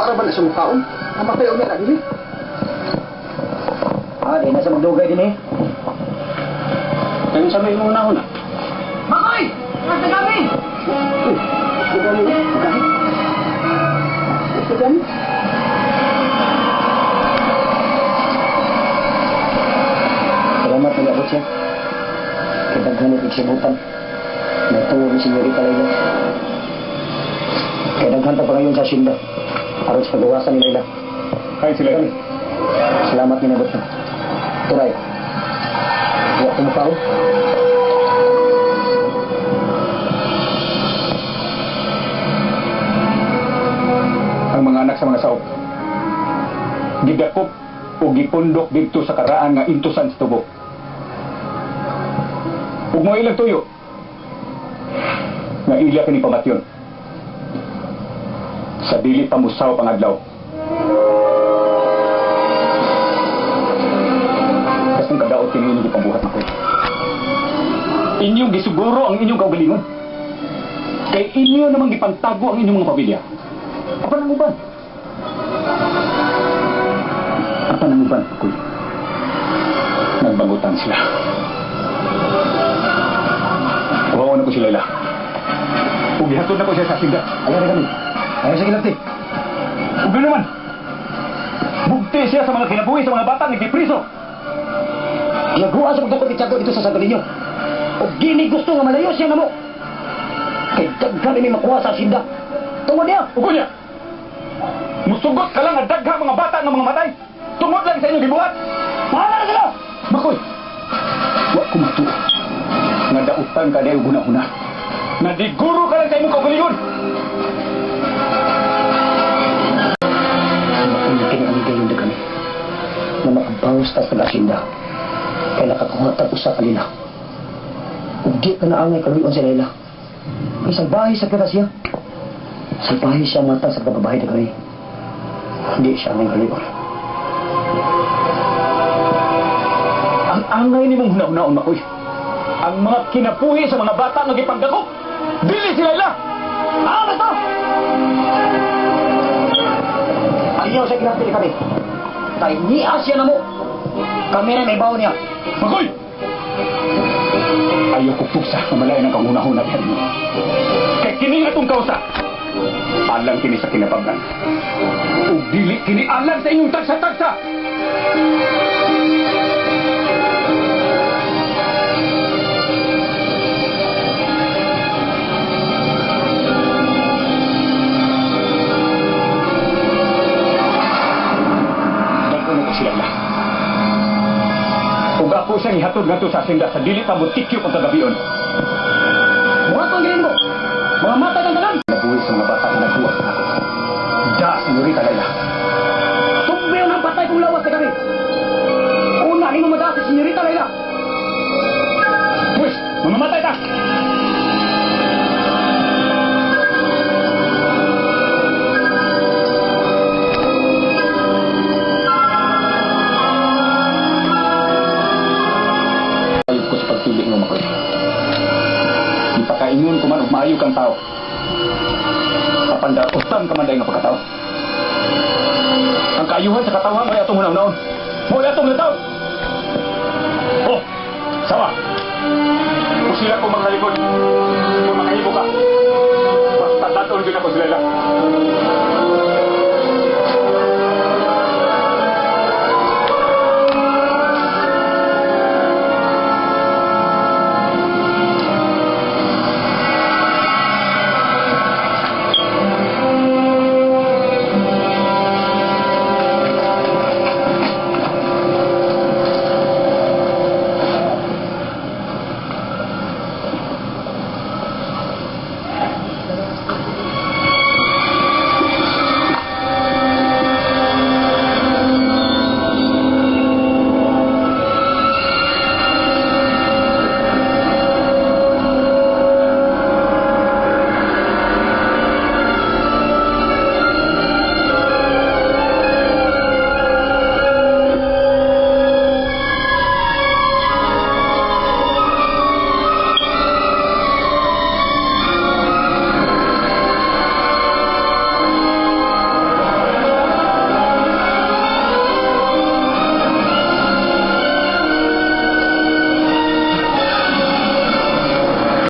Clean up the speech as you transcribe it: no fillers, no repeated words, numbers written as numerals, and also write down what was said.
Wala ba na sa mukhaon? Namatay o na dili? Di na sa magdugay din eh. Kaya sa may muna na. Makoy! Nasa kami! Salamat na abot siya. Kadaghan at iksibutan. Nagtungo ni Senyorita Layla. Kadaghan pa ngayon sa Shinda. Aron sa pagawasan ni Layla. Kaya sila kami. Salamat ni nabot siya. Turay. Huwag kumukaw. Ang mga anak sa mga saop. Gidakop o gipundok dito sa karaan nga intusan sa tubo. Ug mo ilang tuyo. Nga ila kini pamatyon. Sa dili pa musaw pangadlaw. Kasing kadaot kini inyong ipabuhat na ko. Inyong gisuguro ang inyong kaugalingon. Kay inyo namang gipantago ang inyong mga pamilya. Apa nang uban? Apa nang uban, Kuy? Nagbangutan sila. Kawawa na ko si Layla. Ug gihatod na ko siya sa sinda. Ayaw na kami. Ayaw sa kilapti. Ug naman. Bugti siya sa mga kinabuhi sa mga bata nagdipriso. Ginagawa sa pagdukot ni Tiago dito sa Santo Niño. O gini gusto nga malayo siya na mo. Kay daghan may makuha sa asinda. Tungod niya. Ugo niya. Musugot ka lang ang dagha mga bata ng mga matay. Tungod lang sa inyong gibuhat. Pahala na sila! Makoy. Wa ko matuo. Nga dautan ka dayo guna-una. Nadiguro ka lang sa imong kaugalingon. Makulit ka ni Amigayon na kami. Na makabawas ta sa asinda. Kaya nakakuha tapos sa kanila. Ugdi ka na angay kaluyon si Layla. Isang bahay sa kira siya. Sa bahay siya mata sa pagbabahay na kami. Hindi siya angay kaluyon. Ang angay ni mong hunaon, Makoy. Ang mga kinapuhi sa mga bata nga gipanggakop. Dili si Layla. Ano to? Ayaw sa kinapili kami. Kaya nias siya na mo. Kami na may baon niya. Makoy! Ayaw ko pusa na malayan ang kahuna-huna diyan mo. Kaya kini atong kausa. Alang kini sa kinapagnan. O dili kini alang sa inyong tagsa-tagsa. Dagko na ko sila lang. Ug ako siyang ihatod nga to sa asinda sa dili pa mo tikyo kung tagabion. Murat ang gilin mo. Mga mata ng tanan. Nabuhi sa mga bata na nagbuwa sa ako. Da, Senyorita Layla. Sumbayon ang patay kong lawas na kami. Una, hindi mo madaas si Senyorita Layla. Pues, mamamatay ta! Ayop ko sa pagpili mo, Makoy. Ipakaingon ko man og maayo kang tao. Kapandaotan ka man dahil nga pagkatao. Ang kaayuhan sa katawhan ay atong hunaw-naon. Mo atong nataon. Oh, sawa. Kung sila ko mga likod,